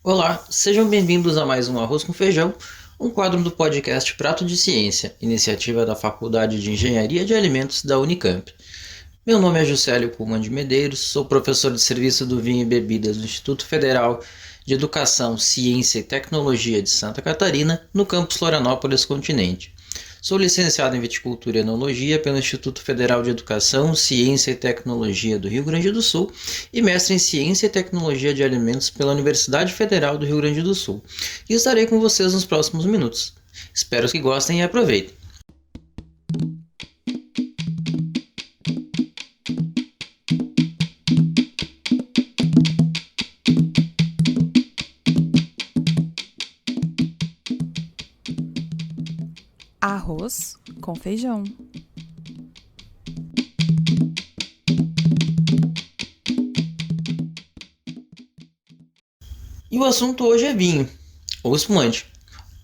Olá, sejam bem-vindos a mais um Arroz com Feijão, um quadro do podcast Prato de Ciência, iniciativa da Faculdade de Engenharia de Alimentos da Unicamp. Meu nome é Juscelio Pullman de Medeiros, sou professor de Serviço do Vinho e Bebidas do Instituto Federal de Educação, Ciência e Tecnologia de Santa Catarina, no campus Florianópolis Continente. Sou licenciado em Viticultura e Enologia pelo Instituto Federal de Educação, Ciência e Tecnologia do Rio Grande do Sul e mestre em Ciência e Tecnologia de Alimentos pela Universidade Federal do Rio Grande do Sul. E estarei com vocês nos próximos minutos. Espero que gostem e aproveitem. Arroz com feijão. E o assunto hoje é vinho, ou espumante.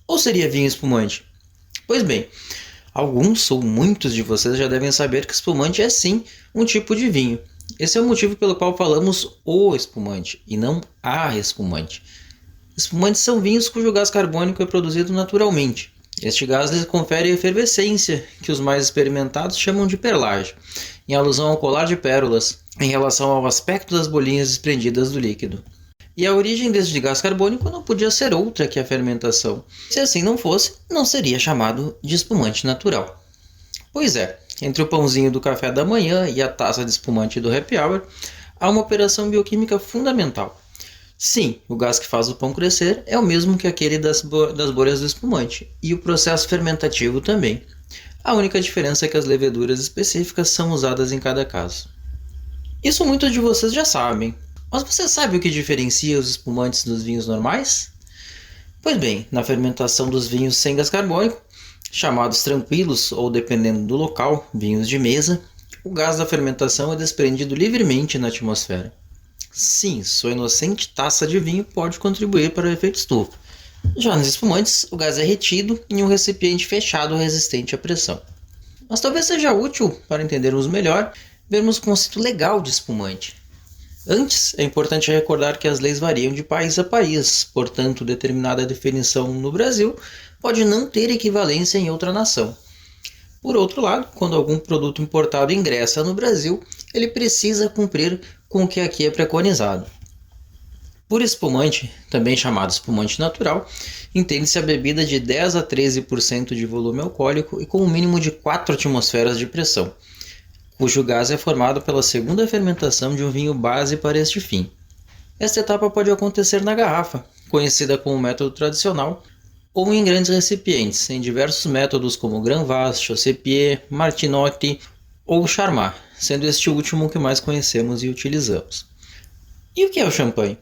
Ou seria vinho espumante? Pois bem, alguns ou muitos de vocês já devem saber que espumante é sim um tipo de vinho. Esse é o motivo pelo qual falamos o espumante e não a espumante. Espumantes são vinhos cujo gás carbônico é produzido naturalmente. Este gás lhes confere a efervescência, que os mais experimentados chamam de perlage, em alusão ao colar de pérolas, em relação ao aspecto das bolinhas desprendidas do líquido. E a origem deste gás carbônico não podia ser outra que a fermentação. Se assim não fosse, não seria chamado de espumante natural. Pois é, entre o pãozinho do café da manhã e a taça de espumante do happy hour, há uma operação bioquímica fundamental. Sim, o gás que faz o pão crescer é o mesmo que aquele das bolhas do espumante, e o processo fermentativo também. A única diferença é que as leveduras específicas são usadas em cada caso. Isso muitos de vocês já sabem, mas você sabe o que diferencia os espumantes dos vinhos normais? Pois bem, na fermentação dos vinhos sem gás carbônico, chamados tranquilos ou, dependendo do local, vinhos de mesa, o gás da fermentação é desprendido livremente na atmosfera. Sim, sua inocente taça de vinho pode contribuir para o efeito estufa. Já nos espumantes, o gás é retido em um recipiente fechado resistente à pressão. Mas talvez seja útil, para entendermos melhor, vermos o conceito legal de espumante. Antes, é importante recordar que as leis variam de país a país, portanto, determinada definição no Brasil pode não ter equivalência em outra nação. Por outro lado, quando algum produto importado ingressa no Brasil, ele precisa cumprir com o que aqui é preconizado. Por espumante, também chamado espumante natural, entende-se a bebida de 10 a 13% de volume alcoólico e com um mínimo de 4 atmosferas de pressão, cujo gás é formado pela segunda fermentação de um vinho base para este fim. Esta etapa pode acontecer na garrafa, conhecida como método tradicional, ou em grandes recipientes, em diversos métodos como Grand Vase, Chaussée-Pied, Martinotti ou Charmat, sendo este último o que mais conhecemos e utilizamos. E o que é o champanhe?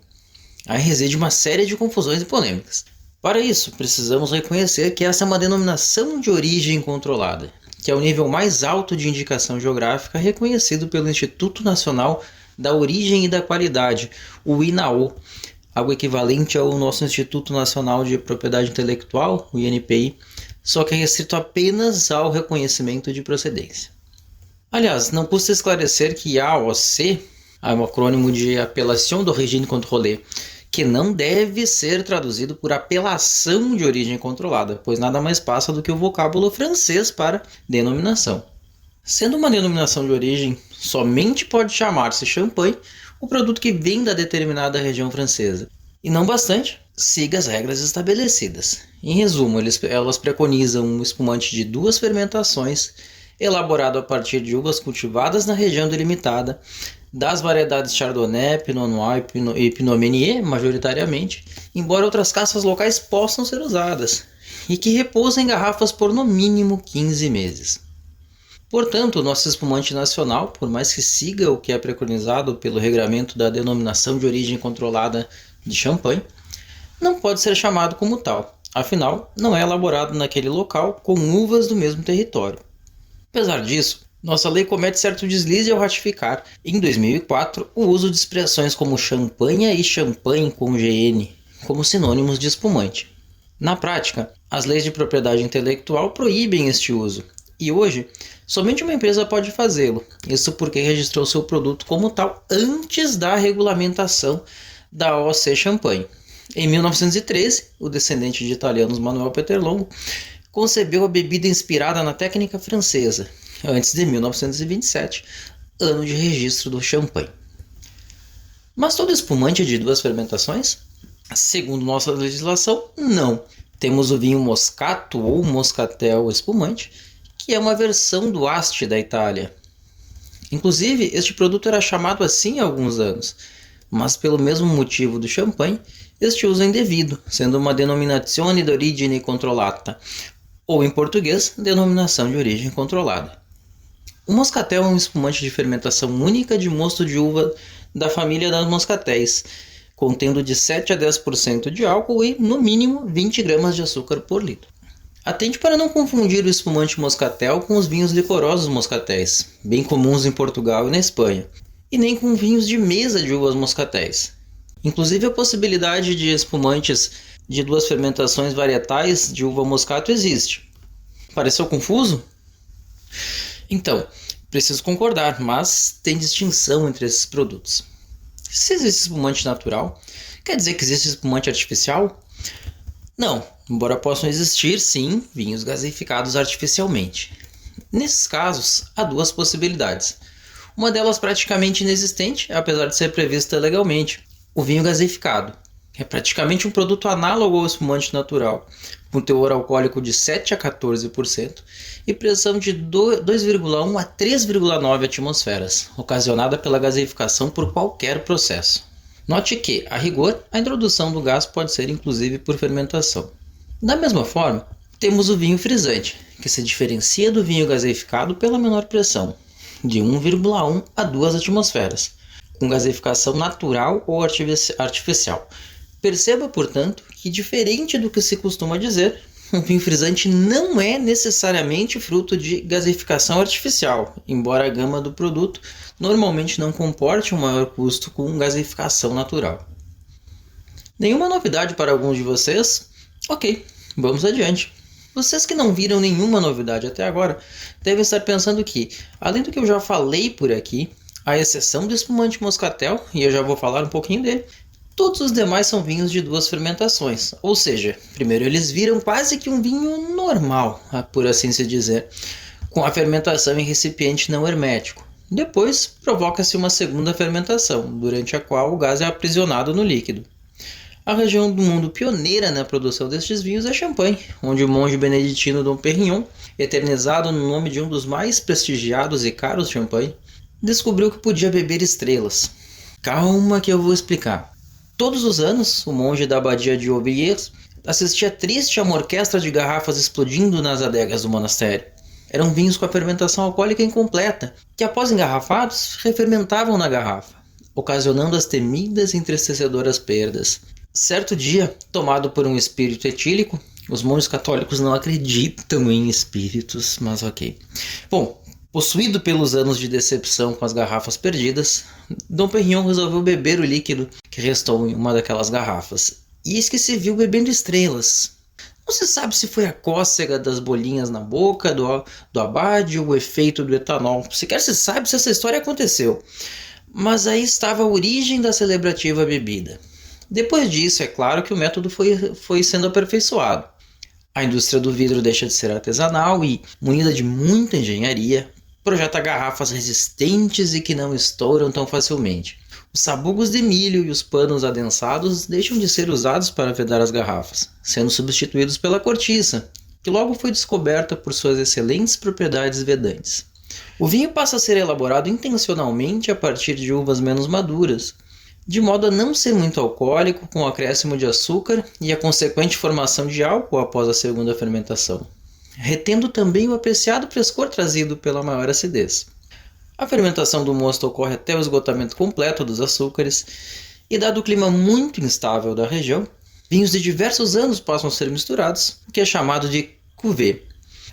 Aí reside uma série de confusões e polêmicas. Para isso, precisamos reconhecer que essa é uma denominação de origem controlada, que é o nível mais alto de indicação geográfica reconhecido pelo Instituto Nacional da Origem e da Qualidade, o INAO, algo equivalente ao nosso Instituto Nacional de Propriedade Intelectual, o INPI, só que é restrito apenas ao reconhecimento de procedência. Aliás, não custa esclarecer que AOC é um acrônimo de Appellation d'Origine Contrôlée, que não deve ser traduzido por apelação de origem controlada, pois nada mais passa do que o vocábulo francês para denominação. Sendo uma denominação de origem, somente pode chamar-se champanhe o produto que vem da determinada região francesa. E não bastante, siga as regras estabelecidas. Em resumo, elas preconizam um espumante de 2 fermentações, elaborado a partir de uvas cultivadas na região delimitada, das variedades Chardonnay, Pinot Noir e Pinot Meunier, majoritariamente, embora outras castas locais possam ser usadas, e que repousa em garrafas por no mínimo 15 meses. Portanto, o nosso espumante nacional, por mais que siga o que é preconizado pelo regramento da denominação de origem controlada de champanhe, não pode ser chamado como tal, afinal, não é elaborado naquele local com uvas do mesmo território. Apesar disso, nossa lei comete certo deslize ao ratificar, em 2004, o uso de expressões como champanhe e champanhe com GN como sinônimos de espumante. Na prática, as leis de propriedade intelectual proíbem este uso, e hoje, somente uma empresa pode fazê-lo, isso porque registrou seu produto como tal antes da regulamentação da OC Champanhe. Em 1913, o descendente de italianos Manuel Peterlongo concebeu a bebida inspirada na técnica francesa, antes de 1927, ano de registro do champanhe. Mas todo espumante é de duas fermentações? Segundo nossa legislação, não. Temos o vinho Moscato ou Moscatel espumante, que é uma versão do Asti da Itália. Inclusive, este produto era chamado assim há alguns anos, mas pelo mesmo motivo do champanhe, este uso é indevido, sendo uma denominazione d'origine controllata, ou em português, denominação de origem controlada. O Moscatel é um espumante de fermentação única de mosto de uva da família das moscatéis, contendo de 7 a 10% de álcool e, no mínimo, 20 gramas de açúcar por litro. Atente para não confundir o espumante moscatel com os vinhos licorosos moscatéis, bem comuns em Portugal e na Espanha, e nem com vinhos de mesa de uvas moscatéis. Inclusive, a possibilidade de espumantes de duas fermentações varietais de uva moscato existe. Pareceu confuso? Então, preciso concordar, mas tem distinção entre esses produtos. Se existe espumante natural, quer dizer que existe espumante artificial? Não, embora possam existir, sim, vinhos gaseificados artificialmente. Nesses casos, há duas possibilidades. Uma delas praticamente inexistente, apesar de ser prevista legalmente, o vinho gaseificado. É praticamente um produto análogo ao espumante natural, com teor alcoólico de 7 a 14% e pressão de 2,1 a 3,9 atmosferas, ocasionada pela gaseificação por qualquer processo. Note que, a rigor, a introdução do gás pode ser inclusive por fermentação. Da mesma forma, temos o vinho frisante, que se diferencia do vinho gaseificado pela menor pressão, de 1,1 a 2 atmosferas, com gaseificação natural ou artificial. Perceba, portanto, que diferente do que se costuma dizer, um vinho frisante não é necessariamente fruto de gaseificação artificial, embora a gama do produto normalmente não comporte um maior custo com gaseificação natural. Nenhuma novidade para alguns de vocês? Ok, vamos adiante. Vocês que não viram nenhuma novidade até agora, devem estar pensando que, além do que eu já falei por aqui, à exceção do espumante moscatel, e eu já vou falar um pouquinho dele, todos os demais são vinhos de duas fermentações, ou seja, primeiro eles viram quase que um vinho normal, por assim se dizer, com a fermentação em recipiente não hermético. Depois, provoca-se uma segunda fermentação, durante a qual o gás é aprisionado no líquido. A região do mundo pioneira na produção destes vinhos é Champagne, onde o monge beneditino Dom Perignon, eternizado no nome de um dos mais prestigiados e caros champanhe, descobriu que podia beber estrelas. Calma que eu vou explicar. Todos os anos, o monge da abadia de Aubiers assistia triste a uma orquestra de garrafas explodindo nas adegas do monastério. Eram vinhos com a fermentação alcoólica incompleta, que após engarrafados, refermentavam na garrafa, ocasionando as temidas e entristecedoras perdas. Certo dia, tomado por um espírito etílico, os monges católicos não acreditam em espíritos, mas ok. Bom, possuído pelos anos de decepção com as garrafas perdidas, Dom Perignon resolveu beber o líquido que restou em uma daquelas garrafas. E eis que se viu bebendo estrelas. Não se sabe se foi a cócega das bolinhas na boca do abade ou o efeito do etanol. Sequer se sabe se essa história aconteceu. Mas aí estava a origem da celebrativa bebida. Depois disso, é claro que o método foi sendo aperfeiçoado. A indústria do vidro deixa de ser artesanal e, munida de muita engenharia, projeta garrafas resistentes e que não estouram tão facilmente. Os sabugos de milho e os panos adensados deixam de ser usados para vedar as garrafas, sendo substituídos pela cortiça, que logo foi descoberta por suas excelentes propriedades vedantes. O vinho passa a ser elaborado intencionalmente a partir de uvas menos maduras, de modo a não ser muito alcoólico, com o acréscimo de açúcar e a consequente formação de álcool após a segunda fermentação, retendo também o apreciado frescor trazido pela maior acidez. A fermentação do mosto ocorre até o esgotamento completo dos açúcares, e dado o clima muito instável da região, vinhos de diversos anos passam a ser misturados, o que é chamado de cuvée.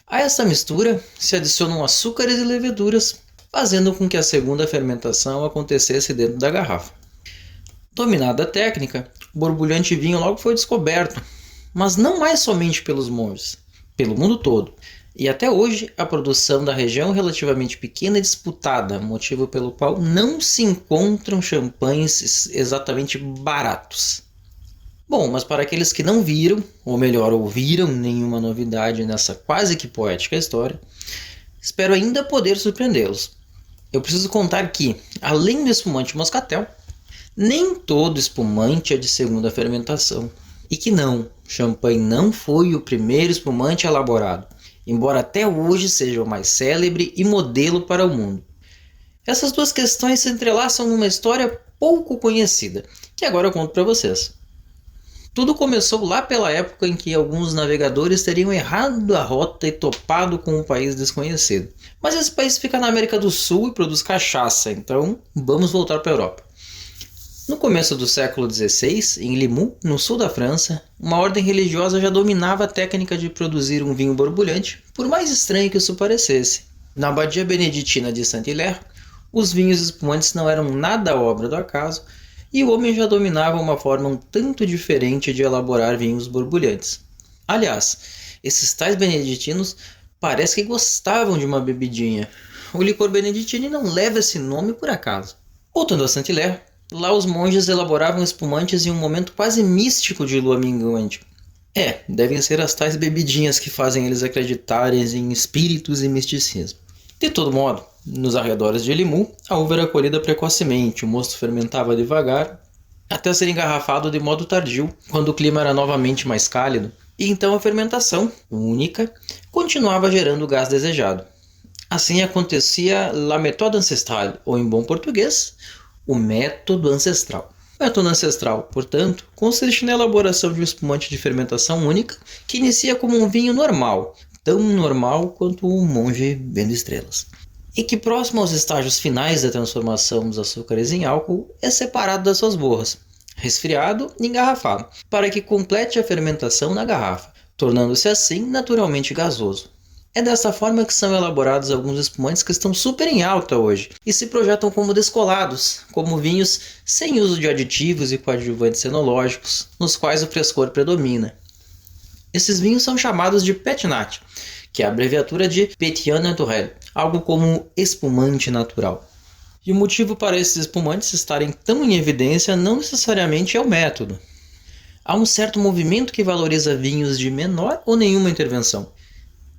A essa mistura se adicionam açúcares e leveduras, fazendo com que a segunda fermentação acontecesse dentro da garrafa. Dominada a técnica, o borbulhante vinho logo foi descoberto, mas não mais somente pelos monges, pelo mundo todo. E até hoje, a produção da região é relativamente pequena e disputada, motivo pelo qual não se encontram champanhes exatamente baratos. Bom, mas para aqueles que não viram, ou melhor, ouviram nenhuma novidade nessa quase que poética história, espero ainda poder surpreendê-los. Eu preciso contar que, além do espumante moscatel, nem todo espumante é de segunda fermentação. E que não, champanhe não foi o primeiro espumante elaborado, embora até hoje seja o mais célebre e modelo para o mundo. Essas duas questões se entrelaçam numa história pouco conhecida, que agora eu conto para vocês. Tudo começou lá pela época em que alguns navegadores teriam errado a rota e topado com um país desconhecido. Mas esse país fica na América do Sul e produz cachaça, então vamos voltar para a Europa. No começo do século XVI, em Limoux, no sul da França, uma ordem religiosa já dominava a técnica de produzir um vinho borbulhante, por mais estranho que isso parecesse. Na abadia beneditina de Saint-Hilaire, os vinhos espumantes não eram nada obra do acaso, e o homem já dominava uma forma um tanto diferente de elaborar vinhos borbulhantes. Aliás, esses tais beneditinos parece que gostavam de uma bebidinha. O licor beneditino não leva esse nome por acaso. Voltando a Saint-Hilaire, lá os monges elaboravam espumantes em um momento quase místico de lua minguante. Devem ser as tais bebidinhas que fazem eles acreditarem em espíritos e misticismo. De todo modo, nos arredores de Limoux, a uva era colhida precocemente, o mosto fermentava devagar, até ser engarrafado de modo tardio, quando o clima era novamente mais cálido, e então a fermentação, única, continuava gerando o gás desejado. Assim acontecia la méthode ancestrale, ou em bom português, o método ancestral. O método ancestral, portanto, consiste na elaboração de um espumante de fermentação única, que inicia como um vinho normal, tão normal quanto um monge vendo estrelas, e que próximo aos estágios finais da transformação dos açúcares em álcool é separado das suas borras, resfriado e engarrafado, para que complete a fermentação na garrafa, tornando-se assim naturalmente gasoso. É dessa forma que são elaborados alguns espumantes que estão super em alta hoje e se projetam como descolados, como vinhos sem uso de aditivos e coadjuvantes enológicos, nos quais o frescor predomina. Esses vinhos são chamados de pétinat, que é a abreviatura de pétillant naturel, algo como espumante natural. E o motivo para esses espumantes estarem tão em evidência não necessariamente é o método. Há um certo movimento que valoriza vinhos de menor ou nenhuma intervenção.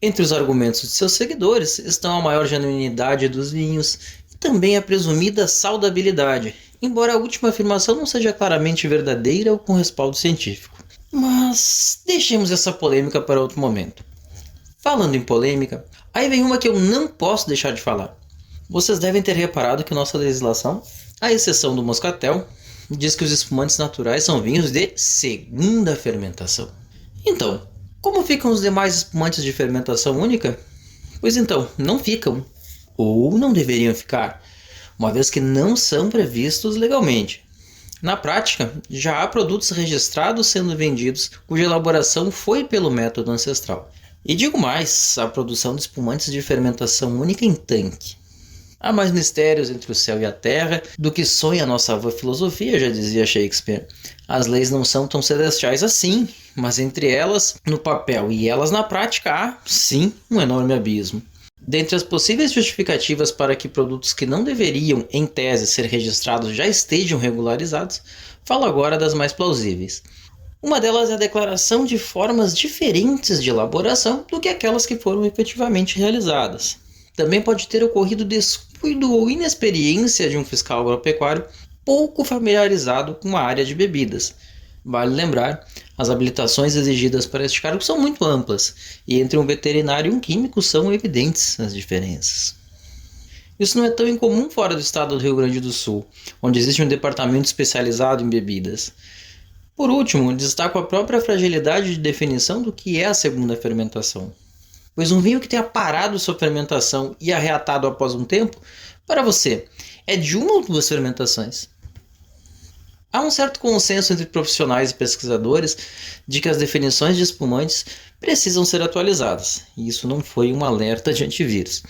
Entre os argumentos de seus seguidores estão a maior genuinidade dos vinhos e também a presumida saudabilidade, embora a última afirmação não seja claramente verdadeira ou com respaldo científico. Mas deixemos essa polêmica para outro momento. Falando em polêmica, aí vem uma que eu não posso deixar de falar. Vocês devem ter reparado que nossa legislação, à exceção do moscatel, diz que os espumantes naturais são vinhos de segunda fermentação. Então, como ficam os demais espumantes de fermentação única? Pois então, não ficam, ou não deveriam ficar, uma vez que não são previstos legalmente. Na prática, já há produtos registrados sendo vendidos cuja elaboração foi pelo método ancestral. E digo mais, a produção de espumantes de fermentação única em tanque. Há mais mistérios entre o céu e a terra do que sonha a nossa avó filosofia, já dizia Shakespeare. As leis não são tão celestiais assim, mas entre elas, no papel e elas na prática, há, sim, um enorme abismo. Dentre as possíveis justificativas para que produtos que não deveriam, em tese, ser registrados já estejam regularizados, falo agora das mais plausíveis. Uma delas é a declaração de formas diferentes de elaboração do que aquelas que foram efetivamente realizadas. Também pode ter ocorrido descuido ou inexperiência de um fiscal agropecuário pouco familiarizado com a área de bebidas. Vale lembrar, as habilitações exigidas para este cargo são muito amplas, e entre um veterinário e um químico são evidentes as diferenças. Isso não é tão incomum fora do estado do Rio Grande do Sul, onde existe um departamento especializado em bebidas. Por último, destaco a própria fragilidade de definição do que é a segunda fermentação. Pois um vinho que tenha parado sua fermentação e arreatado após um tempo, para você, é de uma ou duas fermentações? Há um certo consenso entre profissionais e pesquisadores de que as definições de espumantes precisam ser atualizadas, e isso não foi um alerta de antivírus.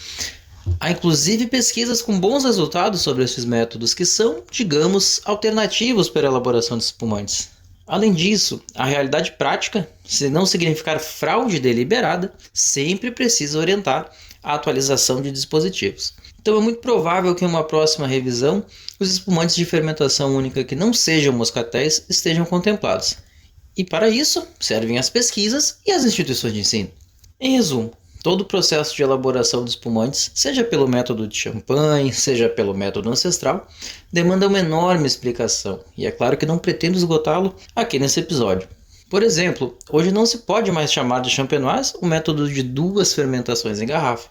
Há inclusive pesquisas com bons resultados sobre esses métodos que são, digamos, alternativos para a elaboração de espumantes. Além disso, a realidade prática, se não significar fraude deliberada, sempre precisa orientar a atualização de dispositivos. Então é muito provável que em uma próxima revisão, os espumantes de fermentação única que não sejam moscatéis estejam contemplados. E para isso, servem as pesquisas e as instituições de ensino. Em resumo, todo o processo de elaboração de espumantes, seja pelo método de champanhe, seja pelo método ancestral, demanda uma enorme explicação, e é claro que não pretendo esgotá-lo aqui nesse episódio. Por exemplo, hoje não se pode mais chamar de champenoise o método de 2 fermentações em garrafa,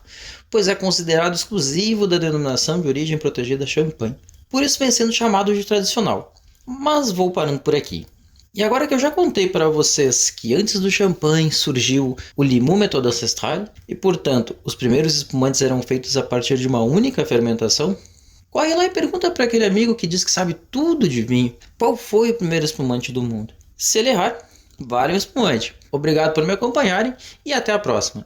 pois é considerado exclusivo da denominação de origem protegida champanhe. Por isso vem sendo chamado de tradicional. Mas vou parando por aqui. E agora que eu já contei para vocês que antes do champanhe surgiu o Limoux méthode ancestral e, portanto, os primeiros espumantes eram feitos a partir de uma única fermentação, corre lá e pergunta para aquele amigo que diz que sabe tudo de vinho qual foi o primeiro espumante do mundo. Se ele errar, vale um espumante. Obrigado por me acompanharem e até a próxima.